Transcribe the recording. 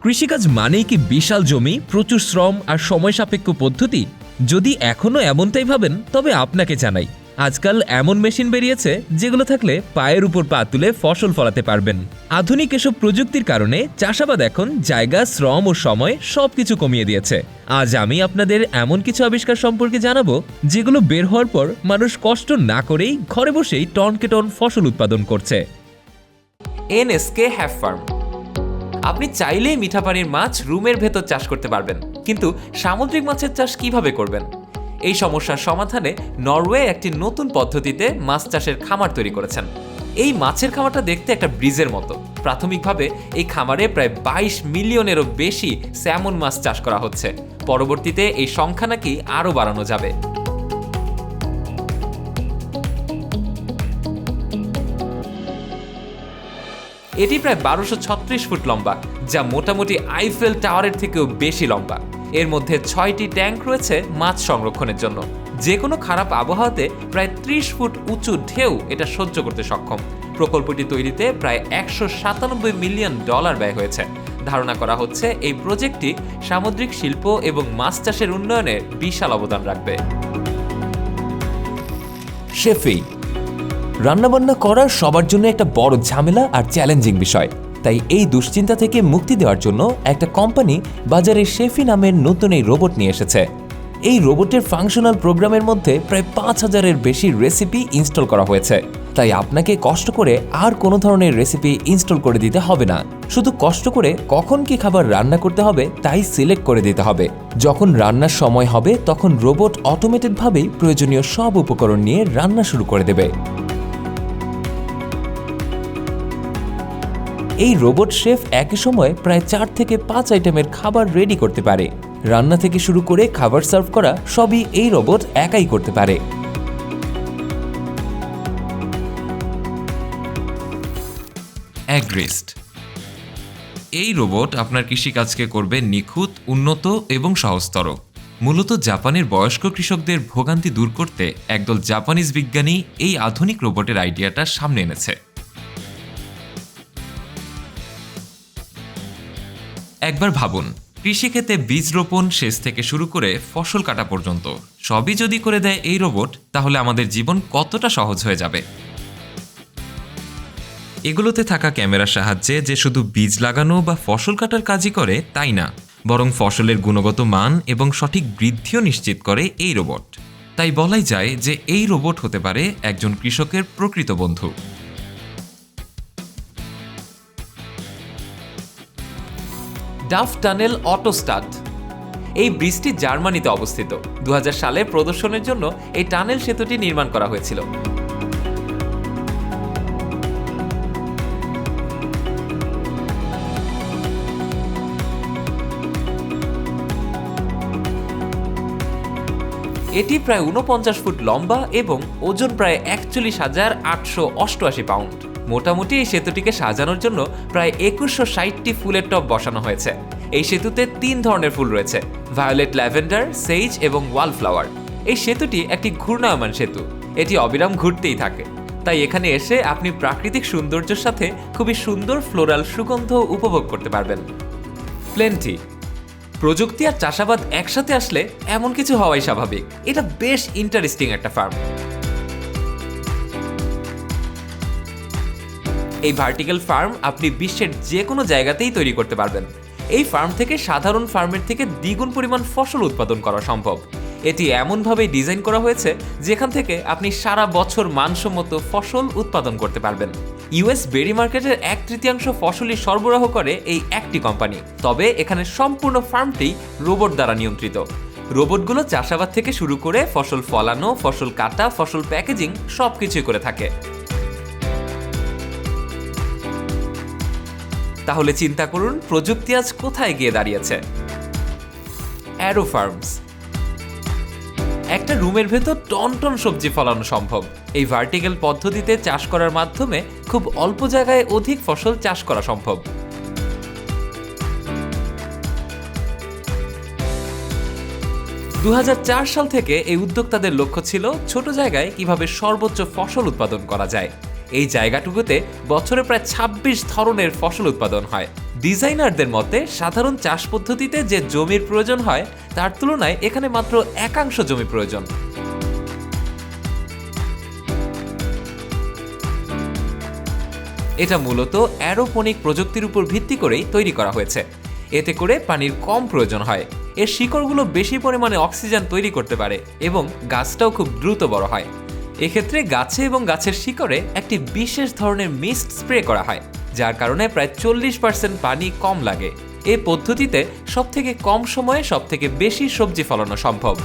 কৃষিকাজ মানেই কি বিশাল জমি, প্রচুর শ্রম আর সময় সাপেক্ষ পদ্ধতি? যদি এখনও এমনটাই ভাবেন তবে আপনাকে জানাই, আজকাল এমন মেশিন বেরিয়েছে যেগুলো থাকলে পায়ের উপর পা তুলে ফসল ফলাতে পারবেন। আধুনিক এসব প্রযুক্তির কারণে চাষাবাদ এখন জায়গা, শ্রম ও সময় সবকিছু কমিয়ে দিয়েছে। আজ আমি আপনাদের এমন কিছু আবিষ্কার সম্পর্কে জানাবো যেগুলো বের হওয়ার পর মানুষ কষ্ট না করেই ঘরে বসেই টনকে টন ফসল উৎপাদন করছে। NSK have farm. আপনি চাইলেই মিঠা পানির মাছ রুমের ভেতর চাষ করতে পারবেন, কিন্তু সামুদ্রিক মাছের চাষ কিভাবে করবেন? এই সমস্যার সমাধানে নরওয়ে একটি নতুন পদ্ধতিতে মাছ চাষের খামার তৈরি করেছেন। এই মাছের খামারটা দেখতে একটা ব্রিজের মতো। প্রাথমিকভাবে এই খামারে প্রায় 22 মিলিয়নেরও বেশি স্যামন মাছ চাষ করা হচ্ছে। পরবর্তীতে এই সংখ্যা নাকি আরও বাড়ানো যাবে। এটি প্রায় 1236 ফুট লম্বা, যা মোটামুটি আইফেল টাওয়ারের থেকেও বেশি লম্বা। এর মধ্যে 6টি ট্যাঙ্ক রয়েছে মাছ সংরক্ষণের জন্য। যে কোনো খারাপ আবহাওয়াতে প্রায় 30 ফুট উঁচু ঢেউ এটা সহ্য করতে সক্ষম। প্রকল্পটি তৈরিতে প্রায় $197 মিলিয়ন ব্যয় হয়েছে। ধারণা করা হচ্ছে এই প্রজেক্টটি সামুদ্রিক শিল্প এবং মাছ চাষের উন্নয়নে বিশাল অবদান রাখবে। শেফি রান্নাবান্না করার সবার জন্য একটা বড় ঝামেলা আর চ্যালেঞ্জিং বিষয়। তাই এই দুশ্চিন্তা থেকে মুক্তি দেওয়ার জন্য একটা কোম্পানি বাজারে শেফি নামের নতুন এই রোবট নিয়ে এসেছে। এই রোবটের ফাংশনাল প্রোগ্রামের মধ্যে প্রায় 5000-এর বেশি রেসিপি ইনস্টল করা হয়েছে। তাই আপনাকে কষ্ট করে আর কোনো ধরনের রেসিপি ইনস্টল করে দিতে হবে না। শুধু কষ্ট করে কখন কি খাবার রান্না করতে হবে তাই সিলেক্ট করে দিতে হবে। যখন রান্নার সময় হবে তখন রোবট অটোমেটেডভাবেই প্রয়োজনীয় সব উপকরণ নিয়ে রান্না শুরু করে দেবে। এই রোবট শেফ একই সময়ে প্রায় 4 থেকে 5 আইটেমের খাবার রেডি করতে পারে। রান্না থেকে শুরু করে খাবার সার্ভ করা সবই এই রোবট একাই করতে পারে। অ্যাগ্রিস্ট। এই রোবট আপনার কৃষিকাজকে করবে নিখুঁত, উন্নত এবং সহজতর। মূলত জাপানের বয়স্ক কৃষকদের ভোগান্তি দূর করতে একদল জাপানিজ বিজ্ঞানী এই আধুনিক রোবটের আইডিয়াটা সামনে এনেছে। একবার ভাবুন, কৃষিক্ষেত্রে বীজ রোপণ, সেচ থেকে শুরু করে ফসল কাটা পর্যন্ত সবই যদি করে দেয় এই রোবট, তাহলে আমাদের জীবন কতটা সহজ হয়ে যাবে। এগুলোতে থাকা ক্যামেরার সাহায্যে যে শুধু বীজ লাগানো বা ফসল কাটার কাজই করে তাই না, বরং ফসলের গুণগত মান এবং সঠিক বৃদ্ধিও নিশ্চিত করে এই রোবট। তাই বলাই যায় যে এই রোবট হতে পারে একজন কৃষকের প্রকৃত বন্ধু। ডাফ টানেল অটোস্টাড। এই ব্রিজটি জার্মানিতে অবস্থিত। 2000 সালে প্রদর্শনের জন্য এই টানেল সেতুটি নির্মাণ করা হয়েছিল। এটি প্রায় 49 ফুট লম্বা এবং ওজন প্রায় 41,888 পাউন্ড। মোটামুটি এই সেতুটিকে সাজানোর জন্য প্রায় 2160টি ফুলের টব বসানো হয়েছে। এই সেতুতে 3 ধরনের ফুল রয়েছে: ভায়োলেট, ল্যাভেন্ডার, সেইজ এবং ওয়ালফ্লাওয়ার। এই সেতুটি একটি ঘূর্ণায়মান সেতু। এটি অবিরাম ঘুরতেই থাকে। তাই এখানে এসে আপনি প্রাকৃতিক সৌন্দর্যের সাথে খুবই সুন্দর ফ্লোরাল সুগন্ধ উপভোগ করতে পারবেন। প্লেন্টি। প্রযুক্তি আর চাষাবাদ একসাথে আসলে এমন কিছু হওয়াই স্বাভাবিক। এটা বেশ ইন্টারেস্টিং একটা ফার্ম। এই ভার্টিক্যাল ফার্ম আপনি বিশ্বের যে কোনো জায়গাতেই তৈরি করতে পারবেন। এই ফার্ম থেকে সাধারণ ফার্মের থেকে দ্বিগুণ পরিমাণ ফসল উৎপাদন করা সম্ভব। এটি এমনভাবেই ডিজাইন করা হয়েছে যেখান থেকে আপনি সারা বছর মানসম্মত ফসল উৎপাদন করতে পারবেন। ইউএস বেরি মার্কেটের 1/3 ফসলই সরবরাহ করে এই একটি কোম্পানি। তবে এখানে সম্পূর্ণ ফার্মটি রোবট দ্বারা নিয়ন্ত্রিত। রোবটগুলো চাষাবাদ থেকে শুরু করে ফসল ফলানো, ফসল কাটা, ফসল প্যাকেজিং সবকিছুই করে থাকে। তাহলে চিন্তা করুন প্রযুক্তি আজ কোথায় গিয়ে দাঁড়িয়েছে। Aero Farms. একটা রুমের ভেতর টন টন সবজি ফলানো সম্ভব। এই ভার্টিক্যাল পদ্ধতিতে চাষ করার মাধ্যমে খুব অল্প জায়গায় অধিক ফসল চাষ করা সম্ভব। 2004 সাল থেকে এই উদ্যোক্তাদের লক্ষ্য ছিল ছোট জায়গায় কিভাবে সর্বোচ্চ ফসল উৎপাদন করা যায়। এই জায়গাটুকুতে বছরে প্রায় ২৬ ধরনের ফসল উৎপাদন হয়। ডিজাইনারদের মতে সাধারণ চাষ পদ্ধতিতে যে জমির প্রয়োজন হয় তার তুলনায় এখানে মাত্র ১/১ জমি প্রয়োজন। এটা মূলত অ্যারোপনিক প্রযুক্তির উপর ভিত্তি করেই তৈরি করা হয়েছে। এতে করে পানির কম প্রয়োজন হয়, এর শিকড়গুলো বেশি পরিমাণে অক্সিজেন তৈরি করতে পারে এবং গাছটাও খুব দ্রুত বড় হয়। এক্ষেত্রে গাছে এবং গাছের শিকড়ে একটি বিশেষ ধরনের মিস্ট স্প্রে করা হয়, যার কারণে প্রায় 40% পানি কম লাগে। এই পদ্ধতিতে সবথেকে কম সময়ে সবথেকে বেশি সবজি ফলানো সম্ভব।